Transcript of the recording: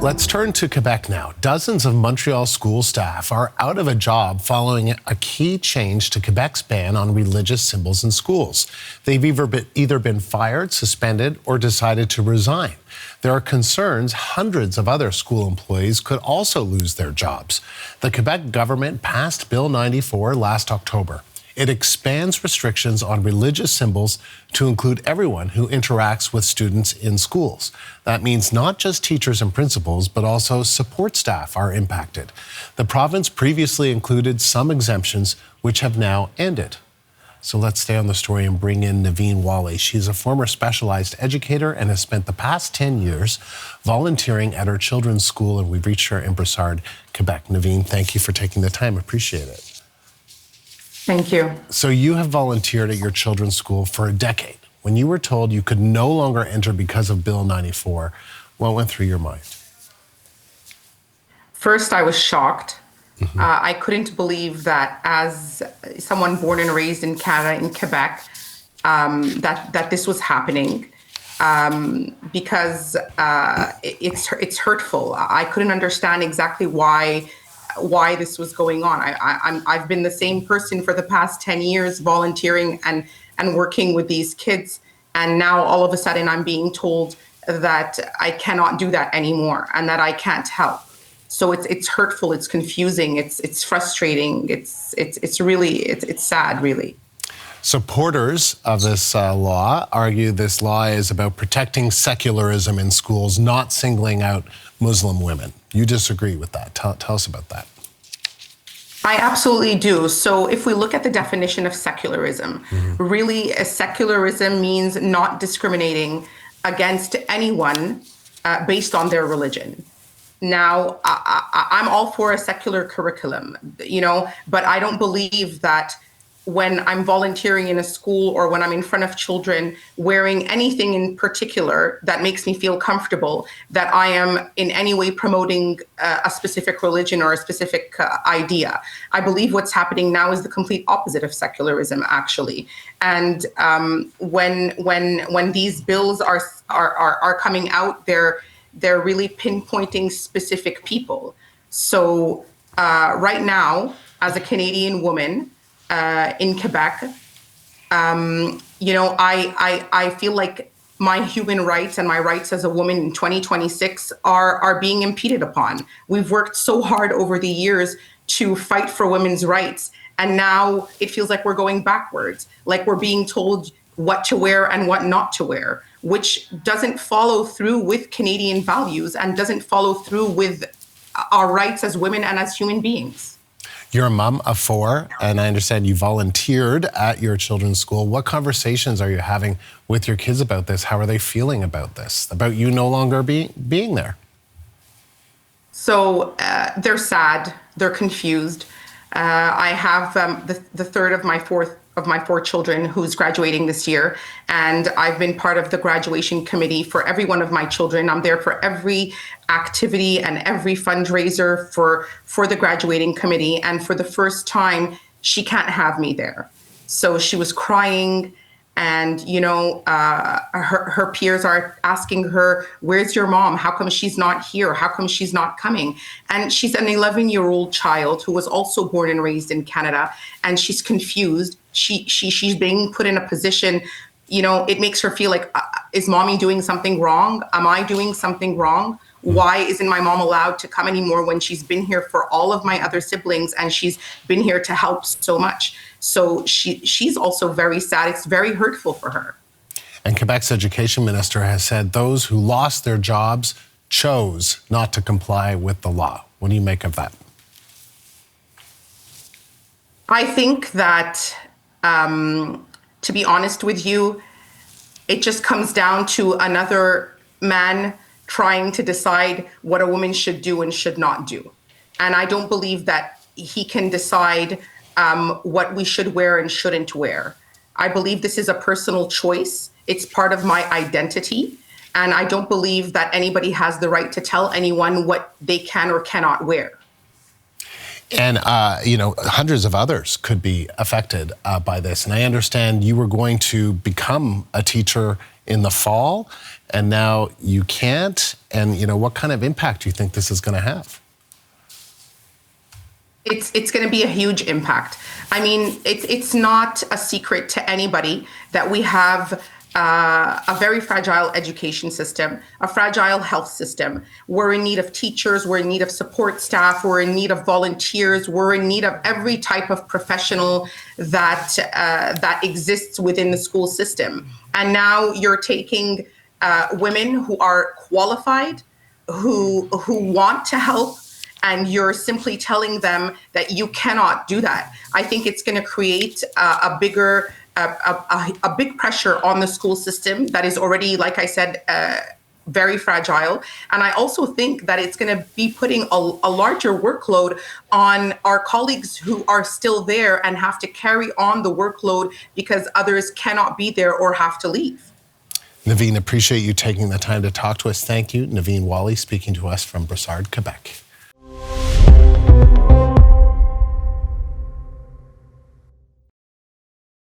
Let's turn to Quebec now. Dozens of Montreal school staff are out of a job following a key change to Quebec's ban on religious symbols in schools. They've either been fired, suspended, or decided to resign. There are concerns hundreds of other school employees could also lose their jobs. The Quebec government passed Bill 94 last October. It expands restrictions on religious symbols to include everyone who interacts with students in schools. That means not just teachers and principals, but also support staff are impacted. The province previously included some exemptions, which have now ended. So let's stay on the story and bring in Nevien Waly. She's a former specialized educator and has spent the past 10 years volunteering at her children's school, and we've reached her in Brossard, Quebec. Nevien, thank you for taking the time. Appreciate it. Thank you. So you have volunteered at your children's school for a decade. When you were told you could no longer enter because of Bill 94, what went through your mind? First, I was shocked. I couldn't believe that as someone born and raised in Canada, in Quebec, that this was happening because it's hurtful. I couldn't understand exactly why this was going on. I've been the same person for the past 10 years volunteering and working with these kids. And now all of a sudden I'm being told that I cannot do that anymore and that I can't help. So it's hurtful, it's confusing, it's frustrating, it's really sad, really. Supporters of this law argue this law is about protecting secularism in schools, not singling out Muslim women. You disagree with that. Tell us about that. I absolutely do. So if we look at the definition of secularism, really secularism means not discriminating against anyone based on their religion. Now, I'm all for a secular curriculum, but I don't believe that when I'm volunteering in a school or when I'm in front of children wearing anything in particular that makes me feel comfortable, that I am in any way promoting a specific religion or a specific idea. I believe what's happening now is the complete opposite of secularism, actually. And when these bills are coming out, they're really pinpointing specific people. So right now, as a Canadian woman, in Quebec, I feel like my human rights and my rights as a woman in 2026 are being impeded upon. We've worked so hard over the years to fight for women's rights, and now it feels like we're going backwards, like we're being told what to wear and what not to wear, which doesn't follow through with Canadian values and doesn't follow through with our rights as women and as human beings. You're a mom of 4, and I understand you volunteered at your children's school. What conversations are you having with your kids about this? How are they feeling about this, about you no longer being there? So they're sad, they're confused. I have the third of my 4 children who's graduating this year, and I've been part of the graduation committee for every one of my children. I'm there for every activity and every fundraiser for the graduating committee, and for the first time, she can't have me there. So she was crying, and her peers are asking her, "Where's your mom? How come she's not here? How come she's not coming?" And she's an 11-year-old child who was also born and raised in Canada, and she's confused. She's being put in a position, it makes her feel like, is mommy doing something wrong? Am I doing something wrong? Why isn't my mom allowed to come anymore when she's been here for all of my other siblings and she's been here to help so much? So she's also very sad. It's very hurtful for her. And Quebec's education minister has said those who lost their jobs chose not to comply with the law. What do you make of that? I think that, to be honest with you, it just comes down to another man trying to decide what a woman should do and should not do. And I don't believe that he can decide what we should wear and shouldn't wear. I believe this is a personal choice. It's part of my identity. And I don't believe that anybody has the right to tell anyone what they can or cannot wear. And, hundreds of others could be affected by this. And I understand you were going to become a teacher in the fall, and now you can't. And, what kind of impact do you think this is going to have? It's going to be a huge impact. I mean, it's not a secret to anybody that we have a very fragile education system, a fragile health system. We're in need of teachers, we're in need of support staff, we're in need of volunteers, we're in need of every type of professional that exists within the school system. And now you're taking women who are qualified, who want to help, and you're simply telling them that you cannot do that. I think it's going to create a big pressure on the school system that is already, like I said, very fragile. And I also think that it's going to be putting a larger workload on our colleagues who are still there and have to carry on the workload because others cannot be there or have to leave. Nevien, appreciate you taking the time to talk to us. Thank you. Nevien Waly speaking to us from Brossard, Quebec.